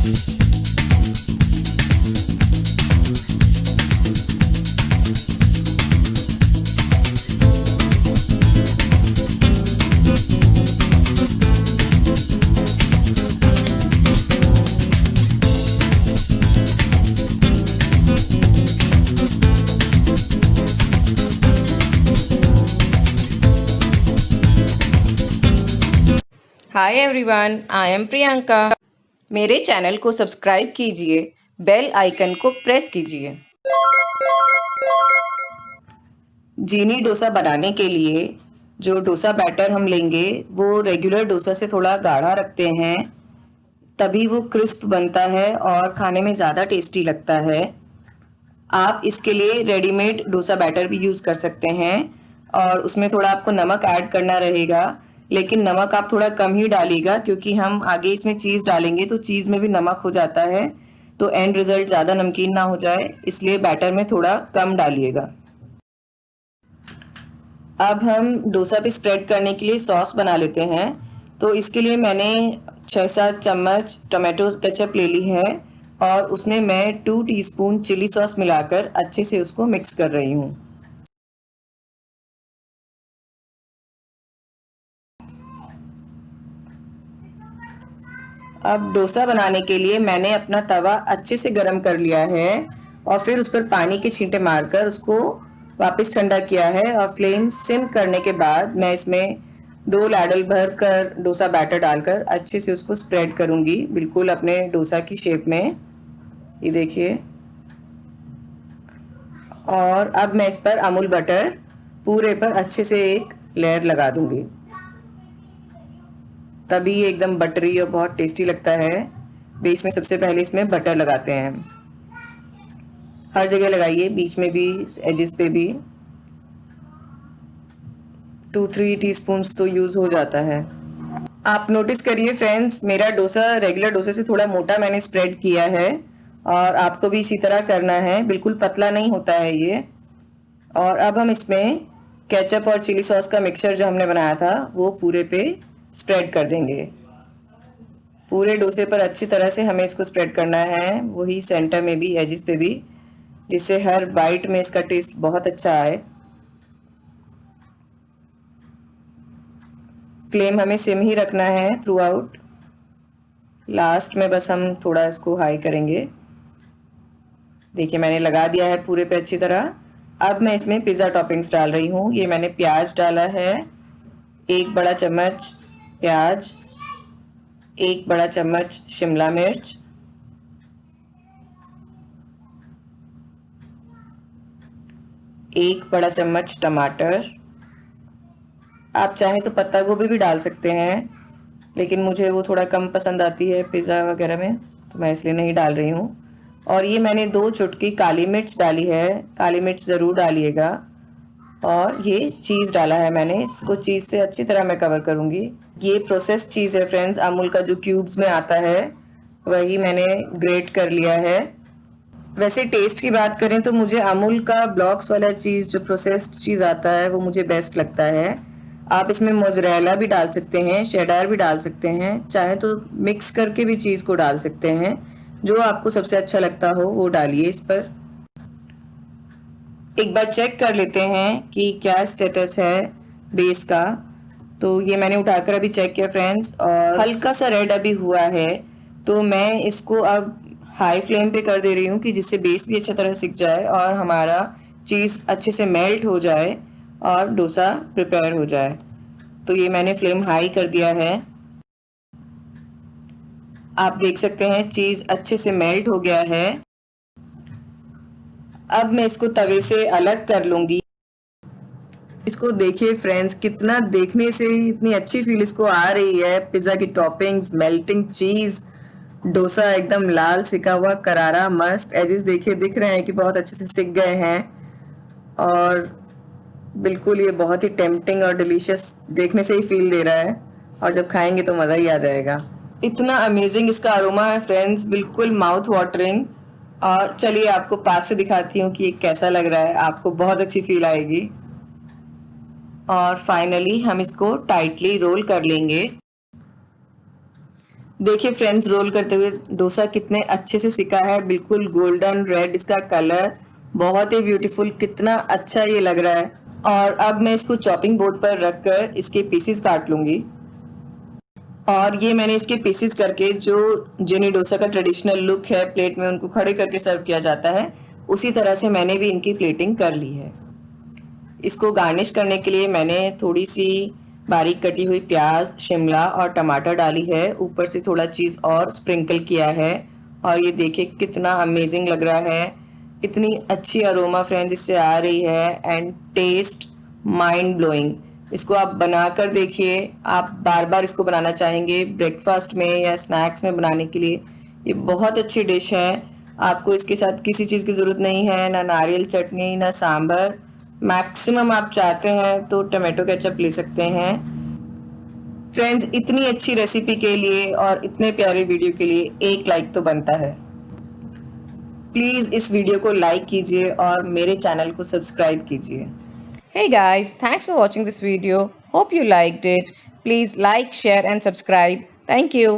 Hi everyone, I am Priyanka. मेरे channel को subscribe कीजिए, बेल आइकन को प्रेस कीजिए। जीनी डोसा बनाने के लिए जो डोसा बैटर हम लेंगे वो रेगुलर डोसा से थोड़ा गाढ़ा रखते हैं, तभी वो क्रिस्प बनता है और खाने में ज़्यादा टेस्टी लगता है। आप इसके लिए रेडीमेड डोसा बैटर भी यूज़ कर सकते हैं और उसमें थोड़ा आपको नमक ऐड करना रहेगा, लेकिन नमक आप थोड़ा कम ही डालिएगा क्योंकि हम आगे इसमें चीज़ डालेंगे तो चीज़ में भी नमक हो जाता है, तो एंड रिजल्ट ज़्यादा नमकीन ना हो जाए, इसलिए बैटर में थोड़ा कम डालिएगा। अब हम डोसा पे स्प्रेड करने के लिए सॉस बना लेते हैं। तो इसके लिए मैंने 6-7 चम्मच टोमेटो केचप ले ली है और उसमें मैं 2 टीस्पून चिली सॉस मिलाकर अच्छे से उसको मिक्स कर रही हूँ। अब डोसा बनाने के लिए मैंने अपना तवा अच्छे से गर्म कर लिया है और फिर उस पर पानी के छींटे मारकर उसको वापस ठंडा किया है और फ्लेम सिम करने के बाद मैं इसमें 2 लैडल भर कर डोसा बैटर डालकर अच्छे से उसको स्प्रेड करूंगी, बिल्कुल अपने डोसा की शेप में। ये देखिए। और अब मैं इस पर अमूल बटर पूरे पर अच्छे से एक लेयर लगा दूंगी, तभी ये एकदम बटरी और बहुत टेस्टी लगता है। बेस में सबसे पहले इसमें बटर लगाते हैं, हर जगह लगाइए, बीच में भी, एजेस पे भी। 2-3 टीस्पून्स तो यूज़ हो जाता है। आप नोटिस करिए फ्रेंड्स, मेरा डोसा रेगुलर डोसे से थोड़ा मोटा मैंने स्प्रेड किया है और आपको भी इसी तरह करना है, बिल्कुल पतला नहीं होता है ये। और अब हम इसमें केचप और चिली सॉस का मिक्सचर जो हमने बनाया था वो पूरे पे स्प्रेड कर देंगे। पूरे डोसे पर अच्छी तरह से हमें इसको स्प्रेड करना है, वही सेंटर में भी, एजिस पे भी, जिससे हर बाइट में इसका टेस्ट बहुत अच्छा आए। फ्लेम हमें सिम ही रखना है थ्रू आउट, लास्ट में बस हम थोड़ा इसको हाई करेंगे। देखिए मैंने लगा दिया है पूरे पे अच्छी तरह। अब मैं इसमें पिज़्ज़ा टॉपिंग्स डाल रही हूँ। ये मैंने प्याज डाला है, 1 बड़ा चम्मच प्याज, 1 बड़ा चम्मच शिमला मिर्च, 1 बड़ा चम्मच टमाटर। आप चाहें तो पत्ता गोभी भी डाल सकते हैं, लेकिन मुझे वो थोड़ा कम पसंद आती है पिज़्ज़ा वगैरह में, तो मैं इसलिए नहीं डाल रही हूँ। और ये मैंने 2 चुटकी काली मिर्च डाली है, काली मिर्च ज़रूर डालिएगा। और ये चीज़ डाला है मैंने, इसको चीज़ से अच्छी तरह मैं कवर करूँगी। ये प्रोसेस्ड चीज़ है फ्रेंड्स, अमूल का जो क्यूब्स में आता है वही मैंने ग्रेट कर लिया है। वैसे टेस्ट की बात करें तो मुझे अमूल का ब्लॉक्स वाला चीज़, जो प्रोसेस्ड चीज़ आता है, वो मुझे बेस्ट लगता है। आप इसमें मोज़रेला भी डाल सकते हैं, शेडार भी डाल सकते हैं, चाहे तो मिक्स करके भी चीज़ को डाल सकते हैं, जो आपको सबसे अच्छा लगता हो वो डालिए इस पर। एक बार चेक कर लेते हैं कि क्या स्टेटस है बेस का। तो ये मैंने उठाकर अभी चेक किया फ्रेंड्स और हल्का सा रेड अभी हुआ है, तो मैं इसको अब हाई फ्लेम पे कर दे रही हूँ कि जिससे बेस भी अच्छी तरह सिक जाए और हमारा चीज़ अच्छे से मेल्ट हो जाए और डोसा प्रिपेयर हो जाए। तो ये मैंने फ्लेम हाई कर दिया है। आप देख सकते हैं चीज़ अच्छे से मेल्ट हो गया है। अब मैं इसको तवे से अलग कर लूँगी। इसको देखिए फ्रेंड्स, कितना देखने से इतनी अच्छी फील इसको आ रही है। पिज़्ज़ा की टॉपिंग्स, मेल्टिंग चीज़, डोसा एकदम लाल सिका हुआ करारा मस्त। एजेस देखिए दिख रहे हैं कि बहुत अच्छे से सिक गए हैं और बिल्कुल ये बहुत ही टेम्पटिंग और डिलीशियस देखने से ही फील दे रहा है, और जब खाएंगे तो मज़ा ही आ जाएगा। इतना अमेजिंग इसका अरोमा है फ्रेंड्स, बिल्कुल माउथ वाटरिंग। और चलिए आपको पास से दिखाती हूँ कि ये कैसा लग रहा है, आपको बहुत अच्छी फील आएगी। और फाइनली हम इसको टाइटली रोल कर लेंगे। देखिए फ्रेंड्स, रोल करते हुए डोसा कितने अच्छे से सिका है, बिल्कुल गोल्डन रेड इसका कलर, बहुत ही ब्यूटीफुल, कितना अच्छा ये लग रहा है। और अब मैं इसको चॉपिंग बोर्ड पर रखकर इसके पीसेस काट लूंगी। और ये मैंने इसके पीसेस करके, जो जेनी डोसा का ट्रेडिशनल लुक है, प्लेट में उनको खड़े करके सर्व किया जाता है, उसी तरह से मैंने भी इनकी प्लेटिंग कर ली है। इसको गार्निश करने के लिए मैंने थोड़ी सी बारीक कटी हुई प्याज, शिमला और टमाटर डाली है, ऊपर से थोड़ा चीज़ और स्प्रिंकल किया है। और ये देखिए कितना अमेजिंग लग रहा है, इतनी अच्छी अरोमा फ्रेंड्स इससे आ रही है, एंड टेस्ट माइंड ब्लोइंग। इसको आप बना कर देखिए, आप बार बार इसको बनाना चाहेंगे ब्रेकफास्ट में या स्नैक्स में बनाने के लिए। ये बहुत अच्छी डिश है। आपको इसके साथ किसी चीज़ की ज़रूरत नहीं है, ना नारियल चटनी ना सांभर। मैक्सिमम आप चाहते हैं तो टमाटो केचप ले सकते हैं। फ्रेंड्स, इतनी अच्छी रेसिपी के लिए और इतने प्यारे वीडियो के लिए एक लाइक तो बनता है। प्लीज़ इस वीडियो को लाइक कीजिए और मेरे चैनल को सब्सक्राइब कीजिए। Hey guys, thanks for watching this video. Hope you liked it. Please like, share and subscribe. Thank you.